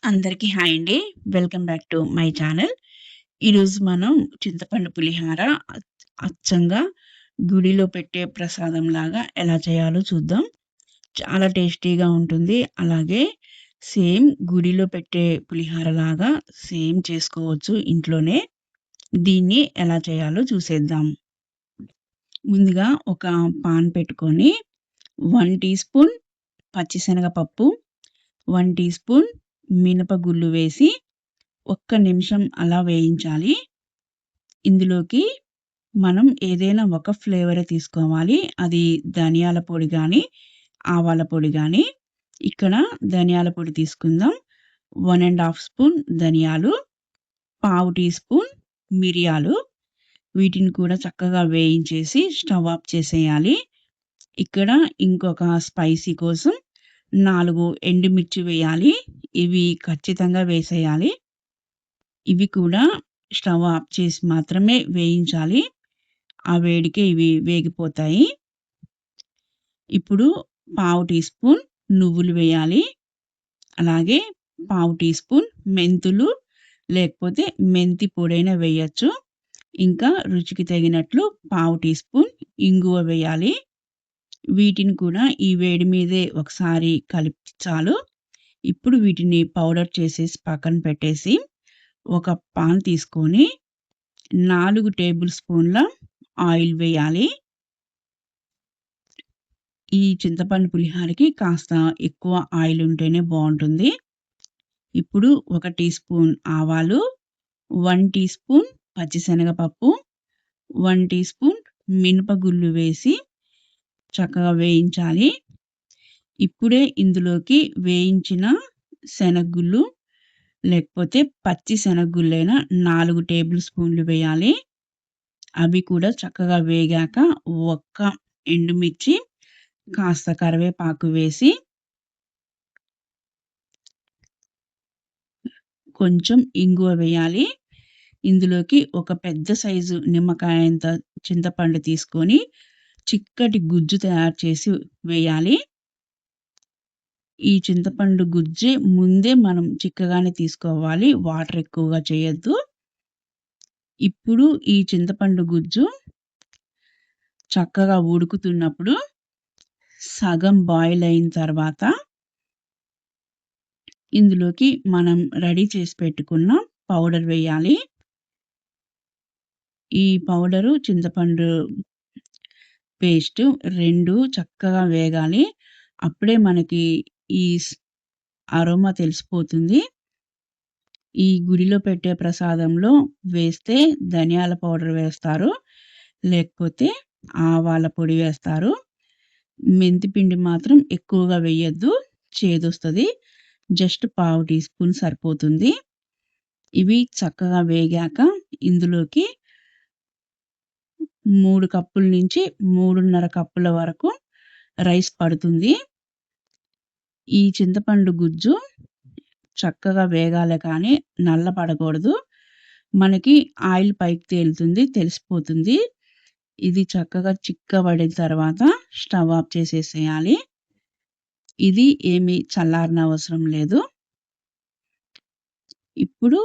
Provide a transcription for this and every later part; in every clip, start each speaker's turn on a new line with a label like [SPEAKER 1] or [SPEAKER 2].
[SPEAKER 1] అందరికీ హాయ్ అండి. Welcome back to my channel. ఈరోజు మనం చింతపండు పులిహార అచ్చంగా గుడిలో పెట్టే ప్రసాదంలాగా ఎలా చేయాలో చూద్దాం. చాలా టేస్టీగా ఉంటుంది. అలాగే సేమ్ గుడిలో పెట్టే పులిహారలాగా సేమ్ చేసుకోవచ్చు ఇంట్లోనే. దీన్ని ఎలా చేయాలో చూసేద్దాం. ముందుగా ఒక పాన్ పెట్టుకొని 1 టీ స్పూన్ పచ్చిశనగపప్పు, 1 టీ స్పూన్ మినపగుళ్ళు వేసి ఒక్క నిమిషం అలా వేయించాలి. ఇందులోకి మనం ఏదైనా ఒక ఫ్లేవరే తీసుకోవాలి. అది ధనియాల పొడి గానీ, ఆవాల పొడి గానీ. ఇక్కడ ధనియాల పొడి తీసుకుందాం. 1 ½ స్పూన్ ధనియాలు, పావు టీ స్పూన్ మిరియాలు. వీటిని కూడా చక్కగా వేయించేసి స్టవ్ ఆఫ్ చేసేయాలి. ఇక్కడ ఇంకొక స్పైసీ కోసం 4 ఎండుమిర్చి వేయాలి. ఇవి ఖచ్చితంగా వేసేయాలి. ఇవి కూడా స్టవ్ ఆఫ్ చేసి మాత్రమే వేయించాలి. ఆ వేడికే ఇవి వేగిపోతాయి. ఇప్పుడు పావు టీ స్పూన్ నువ్వులు వేయాలి. అలాగే పావు టీ స్పూన్ మెంతులు, లేకపోతే మెంతి పొడైనా వేయొచ్చు. ఇంకా రుచికి తగినట్లు పావు టీ స్పూన్ ఇంగువ వేయాలి. వీటిని కూడా ఈ వేడి మీదే ఒకసారి కలిపితే చాలు. ఇప్పుడు వీటిని పౌడర్ చేసేసి పక్కన పెట్టేసి ఒక పాన్ తీసుకొని 4 టేబుల్ స్పూన్ల ఆయిల్ వేయాలి. ఈ చింతపండు పులిహారకి కాస్త ఎక్కువ ఆయిల్ ఉంటేనే బావుంటుంది. ఇప్పుడు 1 టీ స్పూన్ ఆవాలు, 1 టీ స్పూన్ పచ్చిశనగపప్పు, 1 టీ స్పూన్ మినపగుళ్ళు వేసి చక్కగా వేయించాలి. ఇప్పుడే ఇందులోకి వేయించిన శనగగుళ్ళు, లేకపోతే పచ్చి శనగగుళ్ళైనా 4 టేబుల్ స్పూన్లు వేయాలి. అవి కూడా చక్కగా వేగాక ఒక్క ఎండుమిర్చి, కాస్త కరివేపాకు వేసి కొంచెం ఇంగువ వేయాలి. ఇందులోకి ఒక పెద్ద సైజు నిమ్మకాయంత చింతపండు తీసుకొని చిక్కటి గుజ్జు తయారు చేసి వేయాలి. ఈ చింతపండు గుజ్జే ముందే మనం చిక్కగానే తీసుకోవాలి. వాటర్ ఎక్కువగా చేయొద్దు. ఇప్పుడు ఈ చింతపండు గుజ్జు చక్కగా ఉడుకుతున్నప్పుడు సగం బాయిల్ అయిన తర్వాత ఇందులోకి మనం రెడీ చేసి పెట్టుకున్న పౌడర్ వేయాలి. ఈ పౌడరు, చింతపండు పేస్టు 2 చక్కగా వేగాలి. అప్పుడే మనకి ఈ అరోమా తెలిసిపోతుంది. ఈ గుడిలో పెట్టే ప్రసాదంలో వేస్తే ధనియాల పౌడర్ వేస్తారు. లేకపోతే ఆవాల పొడి వేస్తారు. మెంతి పిండి మాత్రం ఎక్కువగా వేయొద్దు. చేదొస్తది. జస్ట్ పావు టీ స్పూన్ సరిపోతుంది. ఇవి చక్కగా వేగాక ఇందులోకి 3 కప్పుల నుంచి 3:30 కప్పుల వరకు రైస్ పడుతుంది. ఈ చింతపండు గుజ్జు చక్కగా వేగాలి కానీ నల్లపడకూడదు. మనకి ఆయిల్ పైకి తేలుతుంది, తెలిసిపోతుంది. ఇది చక్కగా చిక్కబడిన తర్వాత స్టవ్ ఆఫ్ చేసేసేయాలి. ఇది ఏమీ చల్లారనవసరం లేదు. ఇప్పుడు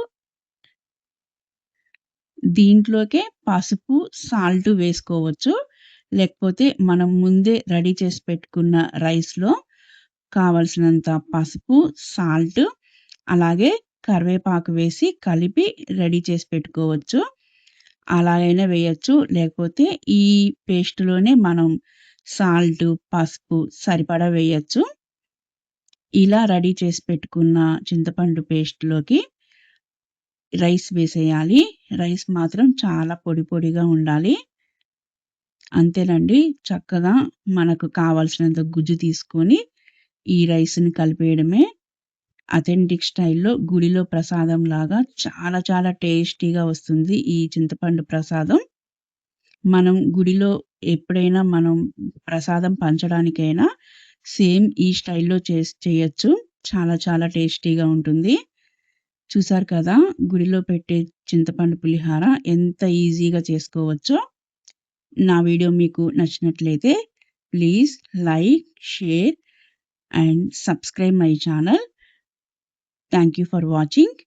[SPEAKER 1] దీంట్లోకే పసుపు, సాల్ట్ వేసుకోవచ్చు. లేకపోతే మనం ముందే రెడీ చేసి పెట్టుకున్న రైస్‌లో కావాల్సినంత పసుపు, సాల్ట్, అలాగే కరివేపాకు వేసి కలిపి రెడీ చేసి పెట్టుకోవచ్చు. అలా అయినా వేయొచ్చు. లేకపోతే ఈ పేస్ట్‌లోనే మనం సాల్ట్, పసుపు సరిపడా వేయొచ్చు. ఇలా రెడీ చేసి పెట్టుకున్న చింతపండు పేస్ట్‌లోకి రైస్ వేసేయాలి. రైస్ మాత్రం చాలా పొడి పొడిగా ఉండాలి. అంతేనండి. చక్కగా మనకు కావాల్సినంత గుజ్జు తీసుకొని ఈ రైస్‌ని కలిపేయడమే. అథెంటిక్ స్టైల్‌లో గుడిలో ప్రసాదంలాగా చాలా చాలా టేస్టీగా వస్తుంది ఈ చింతపండు ప్రసాదం. మనం గుడిలో ఎప్పుడైనా మనం ప్రసాదం పంచడానికైనా సేమ్ ఈ స్టైల్‌లో చేయొచ్చు. చాలా చాలా టేస్టీగా ఉంటుంది. చూసారు కదా! గుడిలో పెట్టే చింతపండు పులిహార ఎంత ఈజీగా చేసుకోవచ్చో. నా వీడియో మీకు నచ్చినట్లయితే please like, share and subscribe my channel. Thank you for watching.